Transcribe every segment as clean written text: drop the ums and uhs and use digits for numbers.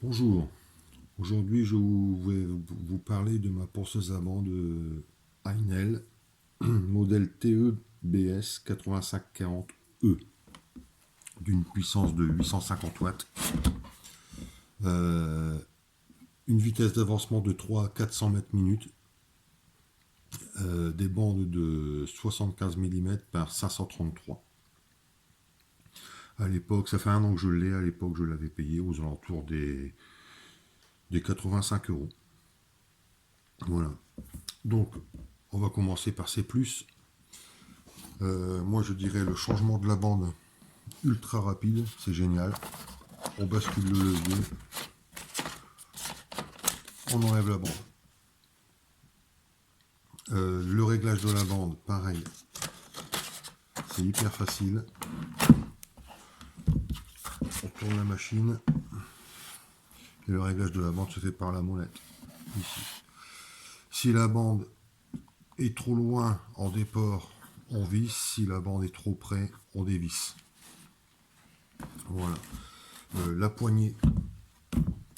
Bonjour, aujourd'hui je vais vous parler de ma ponceuse à bande Heinel, modèle TE-BS 8540E, d'une puissance de 850 watts, euh, une vitesse d'avancement de 3 à 400 mètres minute, des bandes de 75 mm par 533. À l'époque, ça fait un an que je l'ai, à l'époque je l'avais payé aux alentours des 85 euros. Voilà. Donc, on va commencer par C+. Moi, je dirais le changement de la bande ultra rapide, c'est génial. On bascule le levier, on enlève la bande. Le réglage de la bande, pareil, c'est hyper facile. On tourne la machine et le réglage de la bande se fait par la molette, ici. Si la bande est trop loin en déport, on visse. Si la bande est trop près, on dévisse. Voilà. La poignée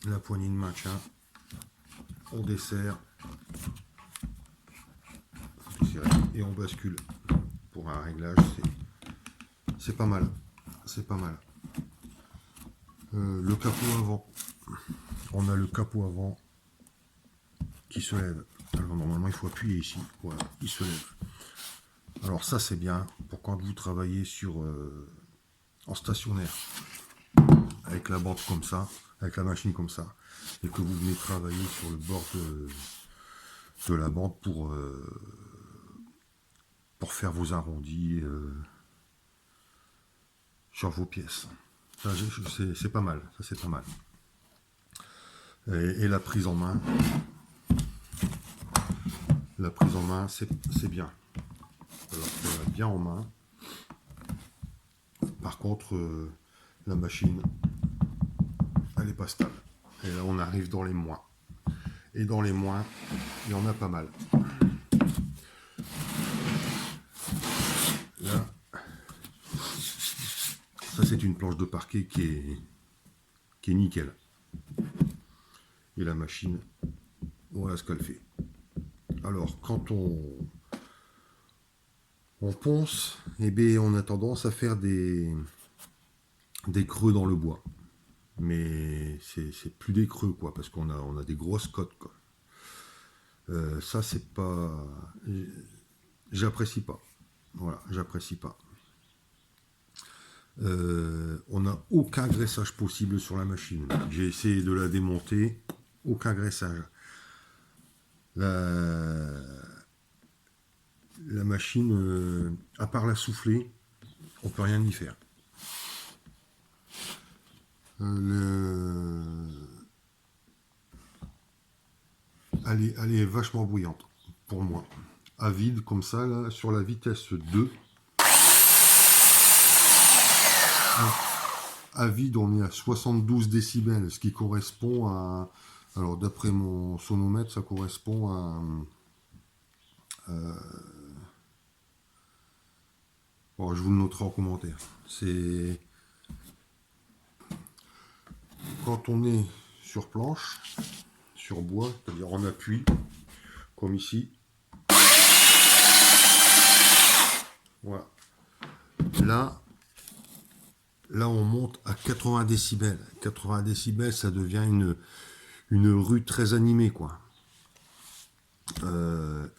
de maintien, on desserre et on bascule. Pour un réglage, c'est pas mal. C'est pas mal. Le capot avant, on a le capot avant qui se lève. Alors normalement il faut appuyer ici, voilà, il se lève. Alors ça c'est bien pour quand vous travaillez en stationnaire, avec la bande comme ça, avec la machine comme ça, et que vous venez travailler sur le bord de la bande pour faire vos arrondis sur vos pièces. C'est pas mal, ça c'est pas mal. Et la prise en main, c'est bien. Alors on l'a bien en main. Par contre, la machine, elle est pas stable. Et là, on arrive dans les moins. Et dans les moins, il y en a pas mal. Là, ça c'est une planche de parquet qui est nickel. Et la machine, voilà ce qu'elle fait. Alors, quand on ponce, eh bien, on a tendance à faire des creux dans le bois. Mais c'est plus des creux, quoi, parce qu'on a des grosses cotes, quoi. Ça, c'est pas... J'apprécie pas. Voilà, j'apprécie pas. On n'a aucun graissage possible sur la machine. J'ai essayé de la démonter, aucun graissage. La machine, à part la souffler, on peut rien y faire. Elle est vachement bruyante pour moi. À vide comme ça, là, sur la vitesse 2. À vide, on est à 72 décibels, ce qui correspond à... Alors, d'après mon sonomètre, ça correspond à... Bon, je vous le noterai en commentaire. C'est... Quand on est sur planche, sur bois, c'est-à-dire en appui, comme ici. Voilà. Là, on monte à 80 décibels. 80 décibels, ça devient une rue très animée, quoi.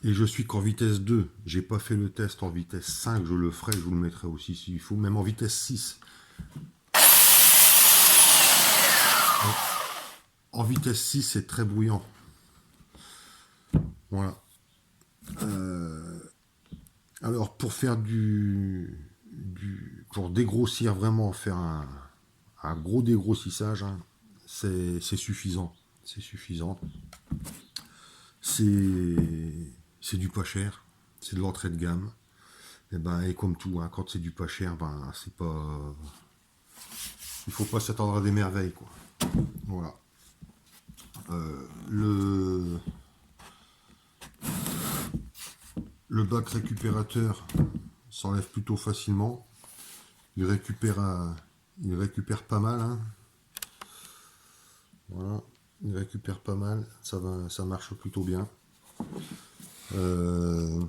Et je suis qu'en vitesse 2. J'ai pas fait le test en vitesse 5. Je le ferai, je vous le mettrai aussi s'il faut. Même en vitesse 6. En vitesse 6, c'est très bruyant. Voilà. Alors, pour faire pour dégrossir vraiment, faire un gros dégrossissage, hein, c'est suffisant. C'est suffisant. C'est du pas cher. C'est de l'entrée de gamme. Et comme tout, hein, quand c'est du pas cher, c'est pas... Il faut pas s'attendre à des merveilles, quoi. Voilà. Le bac récupérateur s'enlève plutôt facilement. Il récupère pas mal, hein. Voilà, il récupère pas mal, ça marche plutôt bien. Il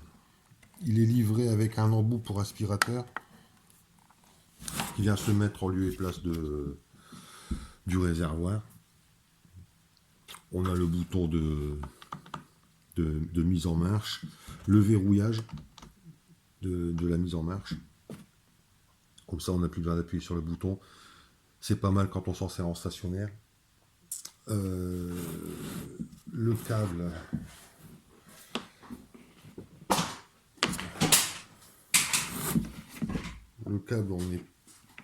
est livré avec un embout pour aspirateur qui vient se mettre en lieu et place du réservoir. On a le bouton de mise en marche, le verrouillage de la mise en marche. Comme ça, on n'a plus besoin d'appuyer sur le bouton. C'est pas mal quand on s'en sert en stationnaire. Le câble. Le câble, on est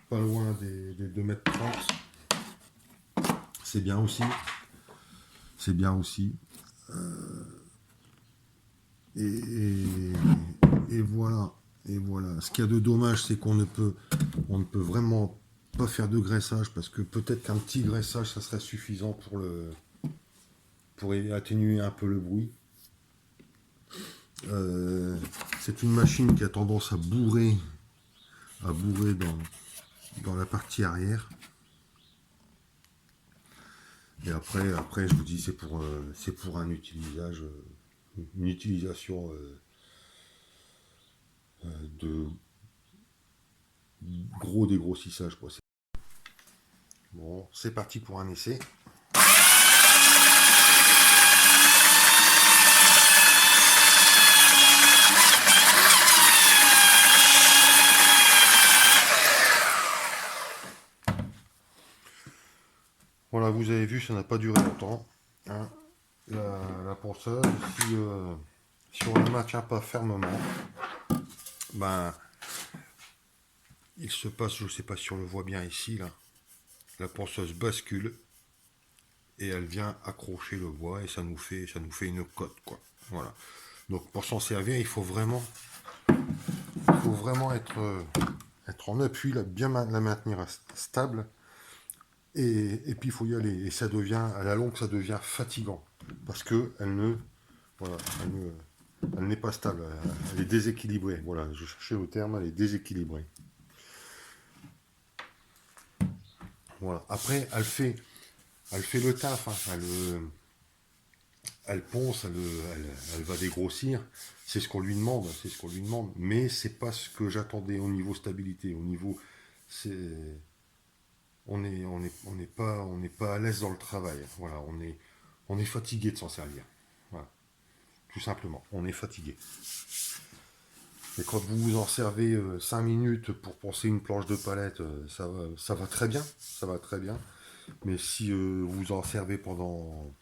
pas loin des 2,30 m. C'est bien aussi. C'est bien aussi. Et voilà. Et voilà. Ce qu'il y a de dommage, c'est on ne peut vraiment pas faire de graissage parce que peut-être qu'un petit graissage, ça serait suffisant pour atténuer un peu le bruit. C'est une machine qui a tendance à bourrer dans la partie arrière. Et après, je vous dis, c'est pour un une utilisation de gros dégrossissage, quoi. Bon, c'est parti pour un essai. Voilà, vous avez vu, ça n'a pas duré longtemps. Hein. La ponceuse, si on ne la maintient pas fermement, ben, il se passe, je ne sais pas si on le voit bien ici, là, la ponceuse bascule et elle vient accrocher le bois et ça nous fait une cote, quoi. Voilà. Donc pour s'en servir, il faut vraiment être en appui, là, bien la maintenir stable. Et puis il faut y aller. Et ça devient, à la longue, ça devient fatigant. Parce que elle n'est pas stable. Elle est déséquilibrée. Voilà, je cherchais le terme, elle est déséquilibrée. Voilà. Après, elle fait le taf. Hein. Elle ponce, elle va dégrossir. C'est ce qu'on lui demande. Mais c'est pas ce que j'attendais au niveau stabilité. Au niveau, on n'est pas à l'aise dans le travail. Voilà, on est fatigué de s'en servir. Voilà, tout simplement, on est fatigué. Et quand vous vous en servez 5 minutes pour poncer une planche de palette, ça va très bien, ça va très bien. Mais si vous en servez pendant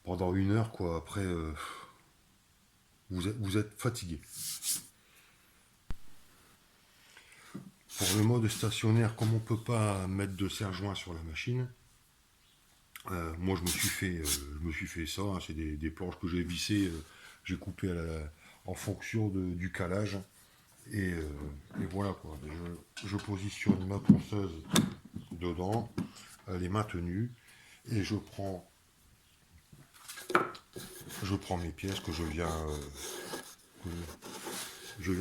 1 heure, quoi, après, vous êtes fatigué. Pour le mode stationnaire, comme on ne peut pas mettre de serre-joint sur la machine, moi je me suis fait ça, hein, c'est des planches que j'ai vissées, j'ai coupé en fonction du calage. Et voilà quoi, je positionne ma ponceuse dedans, elle est maintenue, et je prends mes pièces que je viens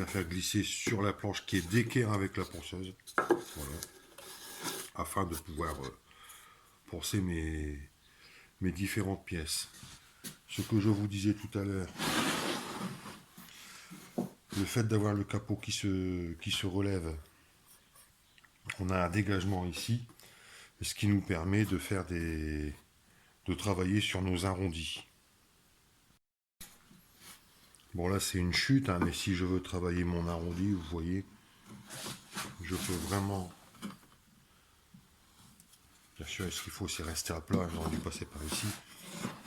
faire glisser sur la planche qui est d'équerre avec la ponceuse, voilà, afin de pouvoir poncer mes différentes pièces. Ce que je vous disais tout à l'heure, le fait d'avoir le capot qui se relève, on a un dégagement ici, ce qui nous permet de faire de travailler sur nos arrondis. Bon là c'est une chute, hein, mais si je veux travailler mon arrondi, vous voyez, je peux vraiment... Bien sûr, ce qu'il faut c'est rester à plat, j'aurais dû passer par ici.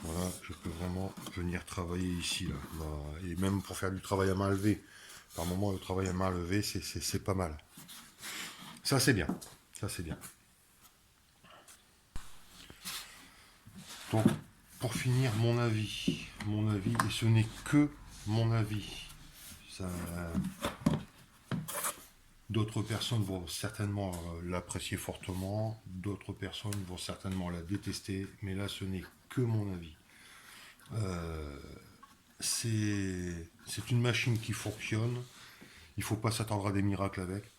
Voilà, je peux vraiment venir travailler ici, là. Et même pour faire du travail à main levée. Par moment, le travail à main levée, c'est pas mal. Ça c'est bien, ça c'est bien. Donc, pour finir, mon avis, et ce n'est que mon avis. D'autres personnes vont certainement l'apprécier fortement, d'autres personnes vont certainement la détester, mais là ce n'est que mon avis. C'est une machine qui fonctionne, il ne faut pas s'attendre à des miracles avec.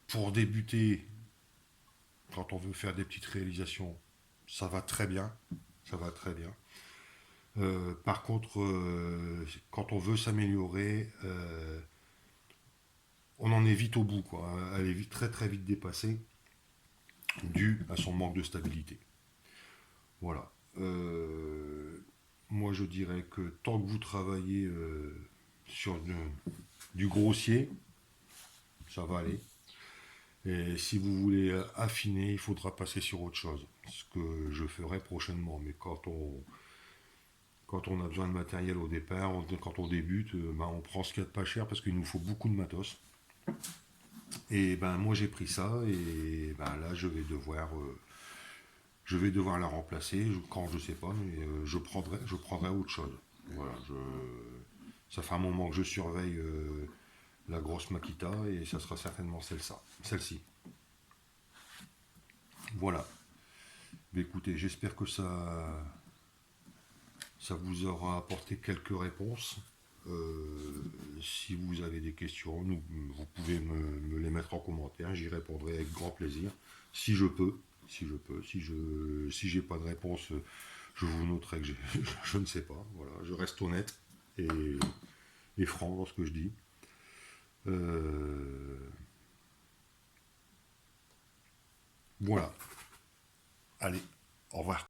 Pour débuter, quand on veut faire des petites réalisations, ça va très bien. Ça va très bien. Par contre, quand on veut s'améliorer, on en est vite au bout, quoi. Elle est vite, très très vite dépassée, dû à son manque de stabilité. Voilà. Moi, je dirais que tant que vous travaillez sur du grossier, ça va aller. Et si vous voulez affiner, il faudra passer sur autre chose. Ce que je ferai prochainement. Mais quand on a besoin de matériel au départ, quand on débute, ben, on prend ce qu'il y a de pas cher parce qu'il nous faut beaucoup de matos. Et ben moi j'ai pris ça et ben là je vais devoir la remplacer quand je sais pas, mais je prendrai autre chose. Voilà, ça fait un moment que je surveille la grosse Makita et ça sera certainement celle-ci. Voilà. Mais écoutez, j'espère que ça vous aura apporté quelques réponses. Si vous avez des questions, vous pouvez me les mettre en commentaire, j'y répondrai avec grand plaisir, si je peux. Si j'ai pas de réponse, je vous noterai que je ne sais pas. Voilà, je reste honnête et franc dans ce que je dis. Voilà. Allez, au revoir.